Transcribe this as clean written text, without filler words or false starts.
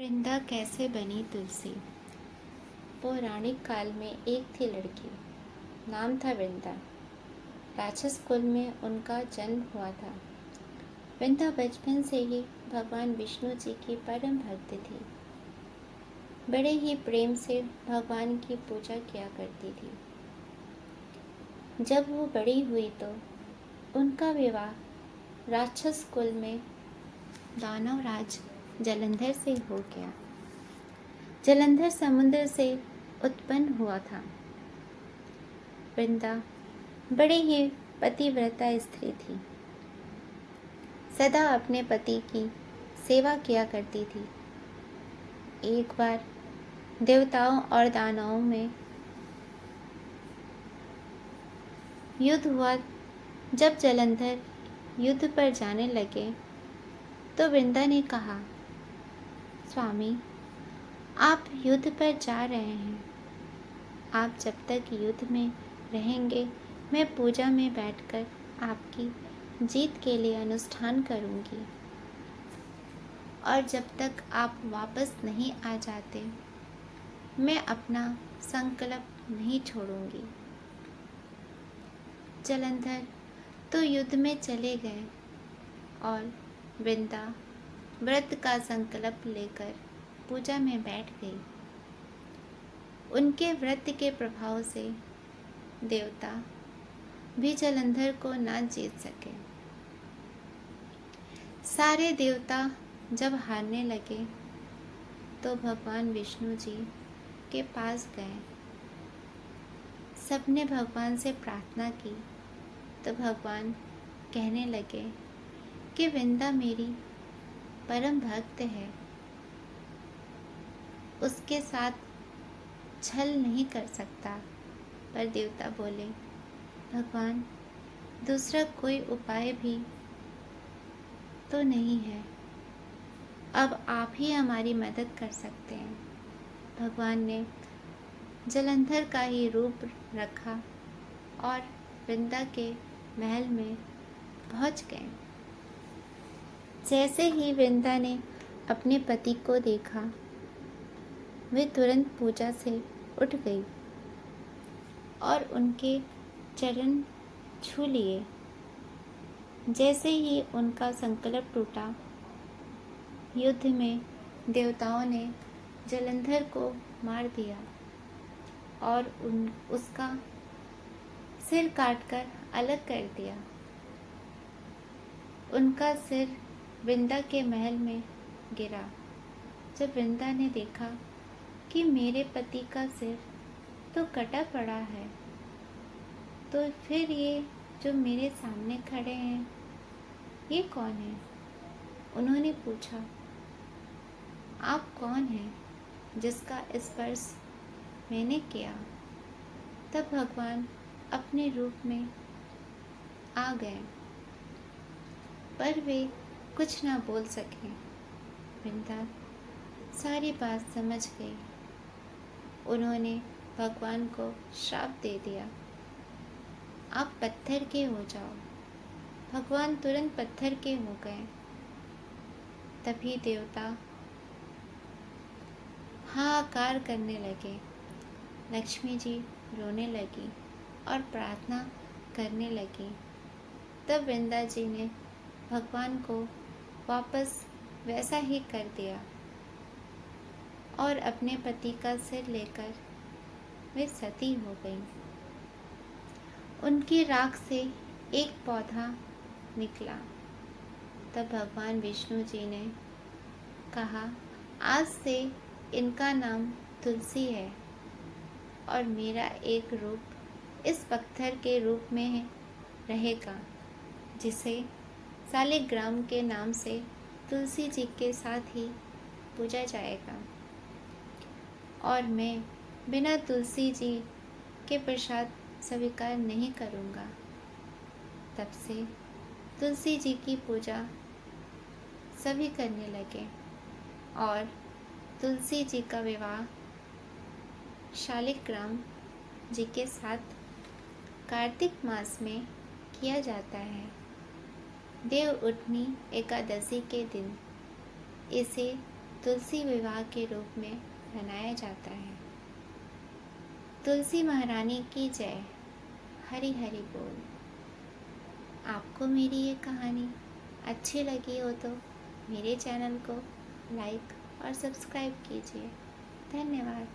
वृंदा कैसे बनी तुलसी। पौराणिक काल में एक थी लड़की, नाम था वृंदा। राक्षस कुल में उनका जन्म हुआ था। वृंदा बचपन से ही भगवान विष्णु जी की परम भक्त थी। बड़े ही प्रेम से भगवान की पूजा किया करती थी। जब वो बड़ी हुई तो उनका विवाह राक्षस कुल में दानवराज जलंधर से हो गया। जलंधर समुद्र से उत्पन्न हुआ था। वृंदा बड़ी ही पतिव्रता स्त्री थी। सदा अपने पति की सेवा किया करती थी। एक बार देवताओं और दानवों में युद्ध हुआ। जब जलंधर युद्ध पर जाने लगे तो वृंदा ने कहा, स्वामी, आप युद्ध पर जा रहे हैं। आप जब तक युद्ध में रहेंगे, मैं पूजा में बैठकर आपकी जीत के लिए अनुष्ठान करूंगी, और जब तक आप वापस नहीं आ जाते, मैं अपना संकल्प नहीं छोड़ूंगी। जलंधर तो युद्ध में चले गए और वृंदा व्रत का संकल्प लेकर पूजा में बैठ गई। उनके व्रत के प्रभाव से देवता भी जलंधर को ना जीत सके। सारे देवता जब हारने लगे तो भगवान विष्णु जी के पास गए। सबने भगवान से प्रार्थना की तो भगवान कहने लगे कि वृंदा मेरी परम भक्त है, उसके साथ छल नहीं कर सकता। पर देवता बोले, भगवान, दूसरा कोई उपाय भी तो नहीं है। अब आप ही हमारी मदद कर सकते हैं। भगवान ने जलंधर का ही रूप रखा और वृंदा के महल में पहुंच गए। जैसे ही वृंदा ने अपने पति को देखा, वे तुरंत पूजा से उठ गई और उनके चरण छू लिए। जैसे ही उनका संकल्प टूटा, युद्ध में देवताओं ने जलंधर को मार दिया और उसका सिर काटकर अलग कर दिया। उनका सिर वृंदा के महल में गिरा। जब वृंदा ने देखा कि मेरे पति का सिर तो कटा पड़ा है, तो फिर ये जो मेरे सामने खड़े हैं, ये कौन है? उन्होंने पूछा, आप कौन हैं जिसका स्पर्श मैंने किया? तब भगवान अपने रूप में आ गए, पर वे कुछ ना बोल सके। वृंदा सारी बात समझ गई। उन्होंने भगवान को श्राप दे दिया, आप पत्थर के हो जाओ। भगवान तुरंत पत्थर के हो गए। तभी देवता हाहाकार करने लगे। लक्ष्मी जी रोने लगी और प्रार्थना करने लगी। तब वृंदा जी ने भगवान को वापस वैसा ही कर दिया और अपने पति का सिर लेकर वे सती हो गई। उनकी राख से एक पौधा निकला। तब भगवान विष्णु जी ने कहा, आज से इनका नाम तुलसी है और मेरा एक रूप इस पत्थर के रूप में रहेगा, जिसे सालिग्राम के नाम से तुलसी जी के साथ ही पूजा जाएगा, और मैं बिना तुलसी जी के प्रसाद स्वीकार नहीं करूँगा। तब से तुलसी जी की पूजा सभी करने लगे और तुलसी जी का विवाह शालिग्राम जी के साथ कार्तिक मास में किया जाता है। देव उठनी एकादशी के दिन इसे तुलसी विवाह के रूप में मनाया जाता है। तुलसी महारानी की जय। हरि हरि बोल। आपको मेरी ये कहानी अच्छी लगी हो तो मेरे चैनल को लाइक और सब्सक्राइब कीजिए। धन्यवाद।